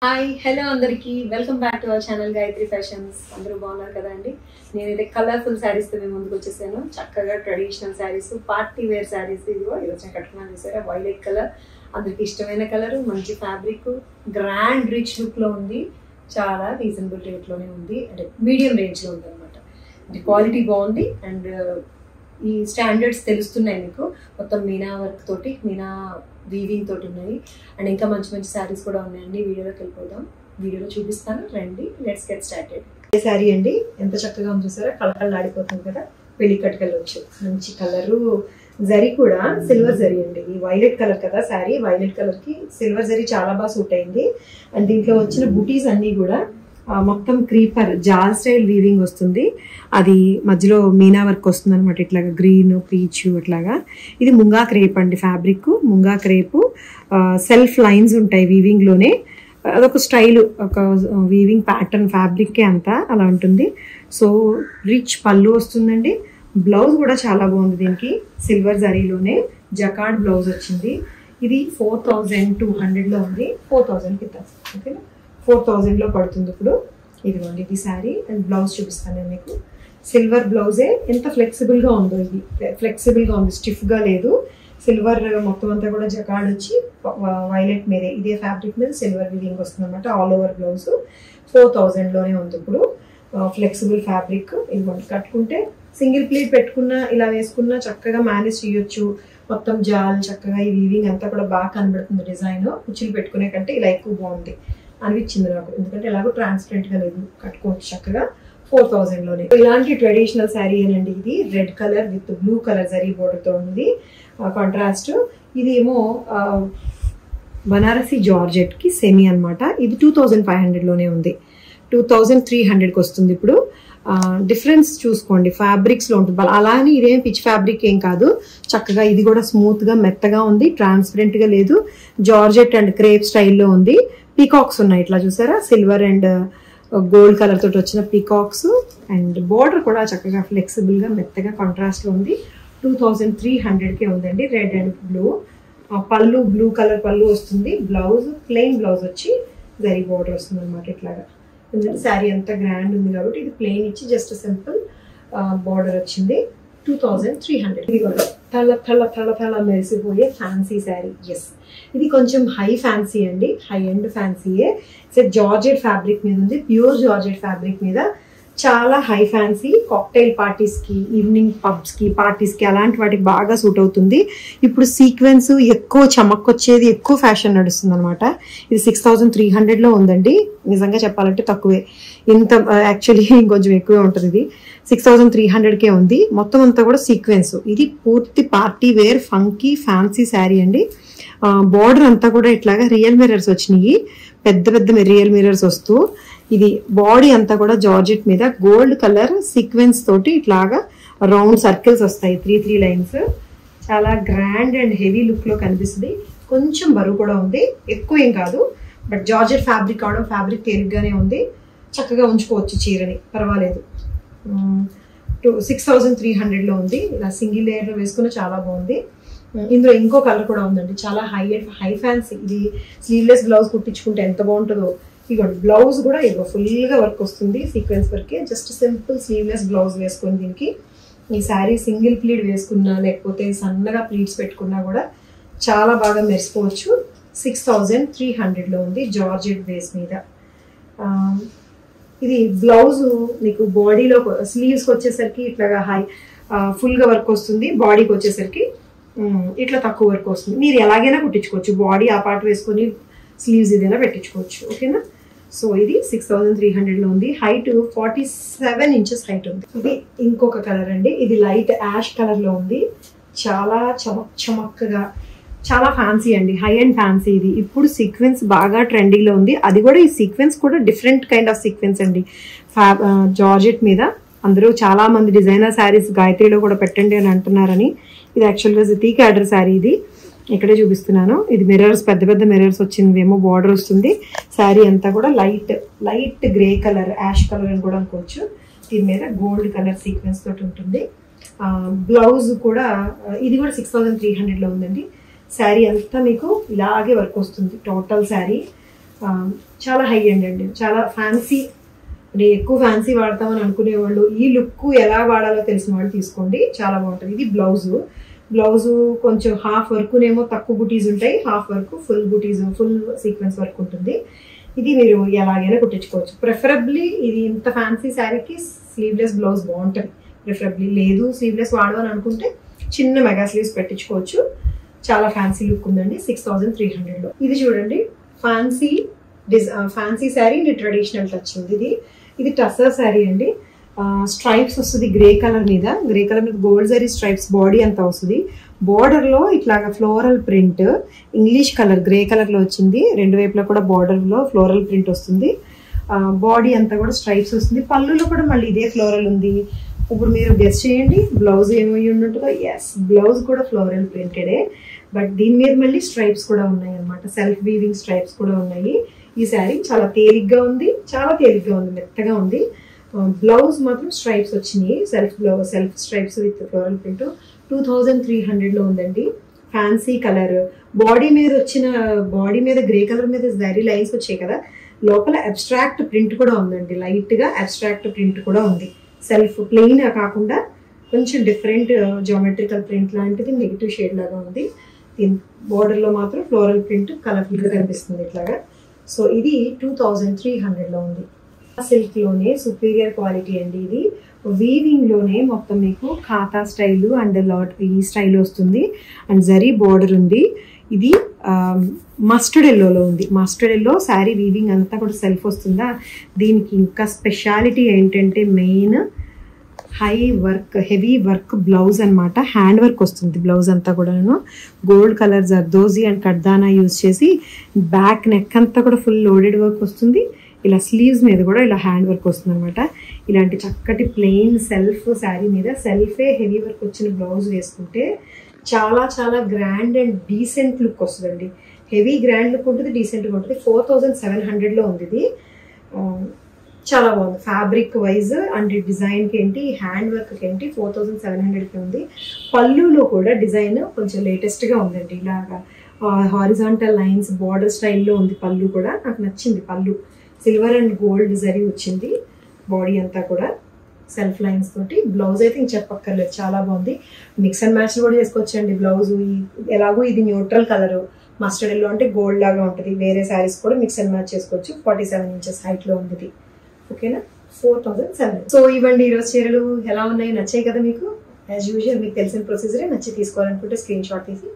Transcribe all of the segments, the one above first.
Hi hello అందరికీ welcome back to our channel Gayatri fashions. అందరూ బాగున్నారు కదా అండి. నేనైతే కలర్ఫుల్ శారీస్ తో మేము ముందుకు వచ్చేసాను. చక్కగా traditional saris, party wear saris. ఇదిగో ఈరోజు కట్టుకున్నాను చూసారా, వైలెట్ కలర్. అందరికి ఇష్టమైన కలర్, మంచి ఫ్యాబ్రిక్, గ్రాండ్ రిచ్ లుక్ లో ఉంది. చాలా రీజనబుల్ రేట్ లోనే ఉంది, అంటే మీడియం రేంజ్ లో ఉంది అనమాట. అంటే క్వాలిటీ బాగుంది అండ్ ఈ స్టాండర్డ్స్ తెలుస్తున్నాయి మీకు. మొత్తం మీనా వర్క్ తోటి, మీనా వీవింగ్ తోటి ఉన్నాయి. అండ్ ఇంకా మంచి మంచి శారీస్ కూడా ఉన్నాయండి. వీడియోలోకి వెళ్ళిపోదాం, వీడియోలో చూపిస్తాను, రండి. Let's get started. ఈ శారీ అండి ఎంత చక్కగా ఉంది చూసారా, కలకళ్ళు ఆడిపోతుంది కదా. పెళ్లి కట్టుకెళ్ళొచ్చు. మంచి కలరు, జరీ కూడా సిల్వర్ జరీ అండి. ఈ వైలెట్ కలర్ కదా శారీ, వైలెట్ కలర్ కి సిల్వర్ జరీ చాలా బాగా సూట్ అయింది. అండ్ దీంట్లో వచ్చిన బూటీస్ అన్ని కూడా మొత్తం క్రీపర్ జాల్ స్టైల్ వీవింగ్ వస్తుంది. అది మధ్యలో మీనా వర్క్ వస్తుంది అనమాట. ఇట్లాగా గ్రీన్, పీచ్ అట్లాగా. ఇది ముంగా క్రేప్ అండి, fabric munga crepe. Self lines ఉంటాయి వీవింగ్ లోనే. అదొక స్టైల్, ఒక వీవింగ్ ప్యాటర్న్ ఫ్యాబ్రిక్కే అంతా అలా ఉంటుంది. సో రిచ్ పళ్ళు వస్తుందండి. బ్లౌజ్ కూడా చాలా బాగుంది. దీనికి సిల్వర్ జరీలోనే జకార్డ్ బ్లౌజ్ వచ్చింది. ఇది 4200 లో ఉంది. 4000 ఇద్దాం, ఓకేనా. 4000 లో పడుతుంది ఇప్పుడు. ఇదిగోండి ఇది శారీ. అండ్ బ్లౌజ్ చూపిస్తాను నేను మీకు. సిల్వర్ బ్లౌజే, ఎంత ఫ్లెక్సిబుల్ గా ఉందో. ఇది ఫ్లెక్సిబుల్ గా ఉంది, స్టిఫ్ గా లేదు. సిల్వర్ మొత్తం అంతా కూడా జకార్డ్ వచ్చి వైలెట్ మీదే ఇదే ఫ్యాబ్రిక్ మీద సిల్వర్ వీవింగ్ వస్తుంది అనమాట. ఆల్ ఓవర్ బ్లౌజ్ 4000 లోనే ఉంది ఇప్పుడు. Flexible fabric. ఇదిగోండి కట్టుకుంటే సింగిల్ ప్లీట్ పెట్టుకున్నా, ఇలా వేసుకున్నా చక్కగా మేనేజ్ చేయొచ్చు. మొత్తం జాల్ చక్కగా ఈ వీవింగ్ అంతా కూడా బాగా కనబడుతుంది. డిజైన్ కుర్చీలు పెట్టుకునే కంటే ఇలా ఎక్కువ బాగుంది అనిపించింది నాకు. ఎందుకంటే ఎలాగో ట్రాన్స్పరెంట్ గా లేదు, కట్టుకోవచ్చు చక్కగా 4000 లోనే. ఇలాంటి ట్రెడిషనల్ శారీ ఏనండి ఇది. Red colour with blue colour zari border తో ఉంది కాంట్రాస్ట్. ఇది ఏమో బనారసి జార్జెట్ కి సెమీ అనమాట. ఇది 2500 లోనే ఉంది. 2300కి వస్తుంది ఇప్పుడు. డిఫరెన్స్ చూసుకోండి, ఫ్యాబ్రిక్స్ లో ఉంటుంది. అలా అని ఇదేం పిచ్ ఫ్యాబ్రిక్ ఏం కాదు. చక్కగా ఇది కూడా స్మూత్ గా మెత్తగా ఉంది, ట్రాన్స్పరెంట్ గా లేదు. జార్జెట్ అండ్ క్రేప్ స్టైల్లో ఉంది. పీకాక్స్ ఉన్నాయి ఇట్లా చూసారా, సిల్వర్ అండ్ గోల్డ్ కలర్ తోటి వచ్చిన పీకాక్స్. అండ్ బోర్డర్ కూడా చక్కగా ఫ్లెక్సిబుల్ గా మెత్తగా కాంట్రాస్ట్ లో ఉంది. 2300కే ఉందండి. రెడ్ అండ్ బ్లూ పళ్ళు, బ్లూ కలర్ పళ్ళు వస్తుంది. బ్లౌజ్ ప్లెయిన్ బ్లౌజ్ వచ్చి జరీ బోర్డర్ వస్తుంది అనమాట ఇట్లాగా. ఎందుకంటే శారీ అంతా గ్రాండ్ ఉంది కాబట్టి ఇది ప్లెయిన్ ఇచ్చి జస్ట్ సింపుల్ బోర్డర్ వచ్చింది. 2300. ఇది కూడా తల తల తల తల మెరిసిపోయే ఫ్యాన్సీ శారీ. ఎస్, ఇది కొంచెం హై ఫ్యాన్సీ అండి, హై ఎండ్ ఫ్యాన్సీయే. జార్జెట్ ఫ్యాబ్రిక్ మీద ఉంది, ప్యూర్ జార్జెట్ ఫ్యాబ్రిక్ మీద. చాలా హై ఫ్యాన్సీ. కాక్టైల్ పార్టీస్ కి, ఈవినింగ్ పబ్స్ కి, పార్టీస్ కి అలాంటి వాటికి బాగా సూట్ అవుతుంది. ఇప్పుడు సీక్వెన్స్ ఎక్కువ చమక్కొచ్చేది ఎక్కువ ఫ్యాషన్ నడుస్తుంది అనమాట. ఇది 6300 లో ఉందండి. నిజంగా చెప్పాలంటే తక్కువే. ఇంత యాక్చువల్లీ ఇంకొంచెం ఎక్కువే ఉంటుంది. ఇది 6300కే ఉంది. మొత్తం అంతా కూడా సీక్వెన్స్. ఇది పూర్తి party wear funky fancy sari అండి. బోర్డర్ అంతా కూడా ఇట్లాగా రియల్ మిర్రర్స్ వచ్చినాయి, పెద్ద పెద్ద రియల్ మిర్రర్స్ వస్తూ. ఇది బాడీ అంతా కూడా జార్జెట్ మీద గోల్డ్ కలర్ సీక్వెన్స్ తోటి ఇట్లాగా రౌండ్ సర్కిల్స్ వస్తాయి, 3 లైన్స్. చాలా గ్రాండ్ అండ్ హెవీ లుక్ లో కనిపిస్తుంది. కొంచెం బరువు కూడా ఉంది, ఎక్కువ ఏం కాదు. బట్ జార్జెట్ ఫ్యాబ్రిక్ అవడం, ఫ్యాబ్రిక్ తేలిగ్గానే ఉంది. చక్కగా ఉంచుకోవచ్చు చీరని, పర్వాలేదు. 6300 లో ఉంది. ఇలా సింగిల్ లేయర్ లో వేసుకుని చాలా బాగుంది. ఇందులో ఇంకో కలర్ కూడా ఉందండి, చాలా హై ఫ్యాన్సీ. ఇది స్లీవ్లెస్ బ్లౌజ్ కుట్టించుకుంటే ఎంత బాగుంటుందో. ఇదిగోండి బ్లౌజ్ కూడా ఇదిగో ఫుల్ గా వర్క్ వస్తుంది, సీక్వెన్స్ వర్కే. జస్ట్ సింపుల్ స్లీవ్లెస్ బ్లౌజ్ వేసుకొని దీనికి ఈ శారీ సింగిల్ ప్లీట్ వేసుకున్నా, లేకపోతే సన్నగా ప్లీట్స్ పెట్టుకున్నా కూడా చాలా బాగా మెరిసిపోవచ్చు. 6300 లో ఉంది, జార్జెట్ బేస్ మీద. ఇది బ్లౌజ్ మీకు బాడీలో స్లీవ్స్కి వచ్చేసరికి ఇట్లాగా ఫుల్ గా వర్క్ వస్తుంది. బాడీకి వచ్చేసరికి ఇట్లా తక్కువ వర్క్ వస్తుంది. మీరు ఎలాగైనా కుట్టించుకోవచ్చు, బాడీ ఆ పార్ట్ వేసుకొని స్లీవ్స్ ఏదైనా పెట్టించుకోవచ్చు, ఓకేనా. సో ఇది 6300 లో ఉంది. హైట్ 47 ఇంచెస్ హైట్ ఉంది. ఇది ఇంకొక కలర్ అండి. ఇది లైట్ యాష్ కలర్ లో ఉంది. చాలా చమక్కగా, చాలా ఫ్యాన్సీ అండి, హై అండ్ ఫ్యాన్సీ. ఇది ఇప్పుడు సీక్వెన్స్ బాగా ట్రెండింగ్ లో ఉంది. అది కూడా ఈ సీక్వెన్స్ కూడా డిఫరెంట్ కైండ్ ఆఫ్ సీక్వెన్స్ అండి. జార్జెట్ మీద అందరూ చాలా మంది డిజైనర్ శారీస్ గాయత్రిలో కూడా పెట్టండి అని అంటున్నారని. ఇది యాక్చువల్గా జితీ క్యాడర్ శారీ. ఇది ఇక్కడే చూపిస్తున్నాను. ఇది మిర్రర్స్, పెద్ద పెద్ద మిర్రర్స్ వచ్చింది, ఏమో బార్డర్ వస్తుంది. శారీ అంతా కూడా light grey colour, ash colour అని కూడా అనుకోవచ్చు. దీని మీద గోల్డ్ కలర్ సీక్వెన్స్ తోటి ఉంటుంది. బ్లౌజ్ కూడా ఇది కూడా 6300 లో ఉందండి. శారీ అంతా మీకు ఇలాగే వర్క్ వస్తుంది. టోటల్ శారీ చాలా హై ఎండ్ అండి, చాలా ఫ్యాన్సీ. అంటే ఎక్కువ ఫ్యాన్సీ వాడతామని అనుకునే వాళ్ళు ఈ లుక్ ఎలా వాడాలో తెలిసిన వాళ్ళు తీసుకోండి, చాలా బాగుంటుంది. ఇది బ్లౌజు కొంచెం హాఫ్ వర్క్నేమో తక్కువ బుటీస్ ఉంటాయి, హాఫ్ వర్క్ ఫుల్ బుటీస్ ఫుల్ సీక్వెన్స్ వర్క్ ఉంటుంది. ఇది మీరు ఎలాగైనా కుట్టించుకోవచ్చు. ప్రిఫరబ్లీ ఇది ఇంత ఫ్యాన్సీ శారీకి స్లీవ్లెస్ బ్లౌజ్ బాగుంటుంది ప్రిఫరబ్లీ. లేదు స్లీవ్లెస్ వాడమని అనుకుంటే చిన్న మెగా స్లీవ్స్ పెట్టించుకోవచ్చు. చాలా ఫ్యాన్సీ లుక్ ఉందండి 6300లో. ఇది చూడండి ఫ్యాన్సీ శారీ ట్రెడిషనల్ టచ్ ఉంది. ఇది టస్సర్ శారీ అండి. స్ట్రైప్స్ వస్తుంది గ్రే కలర్ మీద గోల్డ్ జరీ స్ట్రైప్స్ బాడీ అంతా వస్తుంది. బార్డర్ లో ఇట్లాగా floral print English colour grey colour లో వచ్చింది. రెండు వైపులా కూడా బార్డర్ లో ఫ్లోరల్ ప్రింట్ వస్తుంది. బాడీ అంతా కూడా స్ట్రైప్స్ వస్తుంది. పళ్ళులో కూడా మళ్ళీ ఇదే ఫ్లోరల్ ఉంది. ఇప్పుడు మీరు గెస్ చేయండి బ్లౌజ్ ఏమై ఉంటుందో. ఎస్, బ్లౌజ్ కూడా ఫ్లోరల్ ప్రింటెడే, బట్ దీని మీద మళ్ళీ స్ట్రైప్స్ కూడా ఉన్నాయి అనమాట. సెల్ఫ్ వీవింగ్ స్ట్రైప్స్ కూడా ఉన్నాయి. ఈ శారీ చాలా తేలిగ్గా ఉంది, మెత్తగా ఉంది. బ్లౌజ్ మాత్రం స్ట్రైప్స్ వచ్చినాయి, self stripes with floral print. 2300లో ఉందండి. ఫ్యాన్సీ కలర్ బాడీ మీద గ్రే కలర్ మీద జరీ లైన్స్ వచ్చాయి కదా, లోపల అబ్స్ట్రాక్ట్ ప్రింట్ కూడా ఉందండి. లైట్ గా అబ్స్ట్రాక్ట్ ప్రింట్ కూడా ఉంది. సెల్ఫ్ ప్లెయిన్ కాకుండా కొంచెం డిఫరెంట్ జామెట్రికల్ ప్రింట్ లాంటిది నెగిటివ్ షేడ్ లాగా ఉంది. దీని బోర్డర్ లో మాత్రం ఫ్లోరల్ ప్రింట్ కలర్ఫుల్ గా కనిపిస్తుంది ఇట్లాగా. సో ఇది 2300లో ఉంది. సిల్క్ లోనే సుపీరియర్ క్వాలిటీ అండి. ఇది వీవింగ్ లోనే మొత్తం మీకు ఖాతా స్టైల్ అండ్ ఈ స్టైల్ వస్తుంది అండ్ జరీ బోర్డర్ ఉంది. ఇది మస్టర్డ్ ఎల్లోలో ఉంది. మస్టర్డ్ ఎల్లో శారీ వీవింగ్ అంతా కూడా సెల్ఫ్ వస్తుందా. దీనికి ఇంకా స్పెషాలిటీ ఏంటంటే మెయిన్ హెవీ వర్క్ బ్లౌజ్ అనమాట. హ్యాండ్ వర్క్ వస్తుంది బ్లౌజ్ అంతా కూడాను. గోల్డ్ కలర్ జర్దోజీ అండ్ కడ్దానా యూజ్ చేసి బ్యాక్ నెక్ అంతా కూడా ఫుల్ లోడెడ్ వర్క్ వస్తుంది. ఇలా స్లీవ్స్ మీద కూడా ఇలా హ్యాండ్ వర్క్ వస్తుంది అనమాట. ఇలాంటి చక్కటి ప్లెయిన్ సెల్ఫ్ శారీ మీద సెల్ఫే హెవీ వర్క్ వచ్చిన బ్లౌజ్ వేసుకుంటే చాలా చాలా గ్రాండ్ అండ్ డీసెంట్ లుక్ వస్తుందండి. హెవీ గ్రాండ్ లుక్ ఉంటుంది, డీసెంట్గా ఉంటుంది. 4700లో ఉంది ఇది. చాలా బాగుంది ఫ్యాబ్రిక్ వైజ్ అండ్ డిజైన్కి ఏంటి, హ్యాండ్ వర్క్కి ఏంటి 4700కి ఉంది. పళ్ళులో కూడా డిజైన్ కొంచెం లేటెస్ట్గా ఉందండి. ఇలాగా హారిజాంటల్ లైన్స్ బార్డర్ స్టైల్లో ఉంది. పళ్ళు కూడా నాకు నచ్చింది. పళ్ళు సిల్వర్ అండ్ గోల్డ్ జరీ వచ్చింది. బాడీ అంతా కూడా సెల్ఫ్ లైన్స్ తోటి. బ్లౌజ్ అయితే ఇంక చెప్పక్కర్లేదు, చాలా బాగుంది. మిక్స్ అండ్ మ్యాచ్ కూడా చేసుకోవచ్చండి బ్లౌజ్. ఎలాగో ఇది న్యూట్రల్ కలర్ మస్టర్డ్ ఎల్లో అంటే గోల్డ్ లాగా ఉంటుంది. వేరే శారీస్ కూడా మిక్స్ అండ్ మ్యాచ్ చేసుకోవచ్చు. 47 inches హైట్లో ఉంది. ఓకేనా, 4700. సో ఇవ్వండి ఈరోజు చీరలు ఎలా ఉన్నాయి, నచ్చాయి కదా మీకు? యాజ్ యూజువల్ మీకు తెలిసిన ప్రొసీజరే. నచ్చి తీసుకోవాలనుకుంటే స్క్రీన్ షాట్ తీసి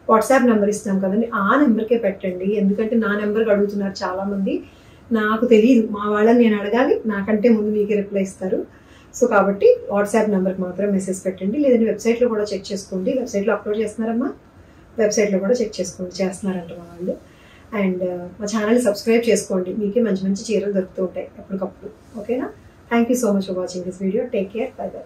వాట్సాప్ నెంబర్ ఇస్తాం కదండి, ఆ నెంబర్కే పెట్టండి. ఎందుకంటే నా నెంబర్కి అడుగుతున్నారు చాలా మంది. నాకు తెలియదు, మా వాళ్ళని నేను అడగాలి, నాకంటే ముందు మీకే రిప్లై ఇస్తారు. సో కాబట్టి వాట్సాప్ నెంబర్కి మాత్రం మెసేజ్ పెట్టండి. లేదంటే వెబ్సైట్లో కూడా చెక్ చేసుకోండి. వెబ్సైట్లో అప్లోడ్ చేస్తున్నారమ్మా, వెబ్సైట్లో కూడా చెక్ చేసుకోండి, చేస్తున్నారంట మా వాళ్ళు. అండ్ మా ఛానల్ని సబ్స్క్రైబ్ చేసుకోండి, మీకే మంచి మంచి చీరలు దొరుకుతూ ఉంటాయి ఎప్పటికప్పుడు. ఓకేనా, thank you so much for watching this video. Take care, by by.